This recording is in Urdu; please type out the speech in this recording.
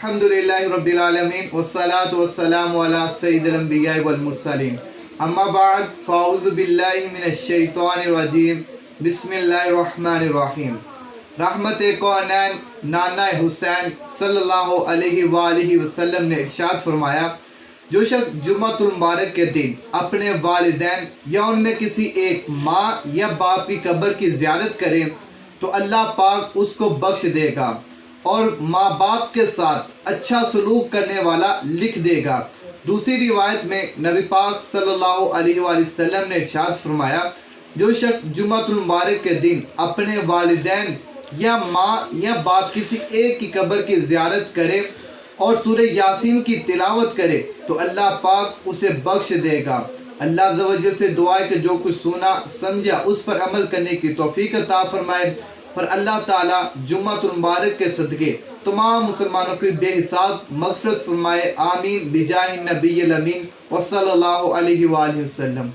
الحمدللہ رب العالمین والصلاة والسلام علی سید الانبیاء والمرسلین اما بعد فاعوذ باللہ من الشیطان الرجیم بسم اللہ الرحمن الرحیم۔ رحمت کونین نانا حسین صلی اللہ علیہ وآلہ وسلم نے ارشاد فرمایا، جو شخص جمعہ المبارک کے دن اپنے والدین یا ان میں کسی ایک ماں یا باپ کی قبر کی زیارت کرے تو اللہ پاک اس کو بخش دے گا اور ماں باپ کے ساتھ اچھا سلوک کرنے والا لکھ دے گا۔ دوسری روایت میں نبی پاک صلی اللہ علیہ وآلہ وسلم نے ارشاد فرمایا، جو شخص جمعہ المبارک کے دن اپنے والدین یا ماں یا باپ کسی ایک کی قبر کی زیارت کرے اور سورہ یاسین کی تلاوت کرے تو اللہ پاک اسے بخش دے گا۔ اللہ عز و جل سے دعا ہے کہ جو کچھ سنا سمجھا اس پر عمل کرنے کی توفیق عطا فرمائے، اور اللہ تعالیٰ جمعہ المبارک کے صدقے تمام مسلمانوں کی بے حساب مغفرت فرمائے، آمین بجاہ النبی الامین وصلی اللہ علیہ وآلہ وسلم۔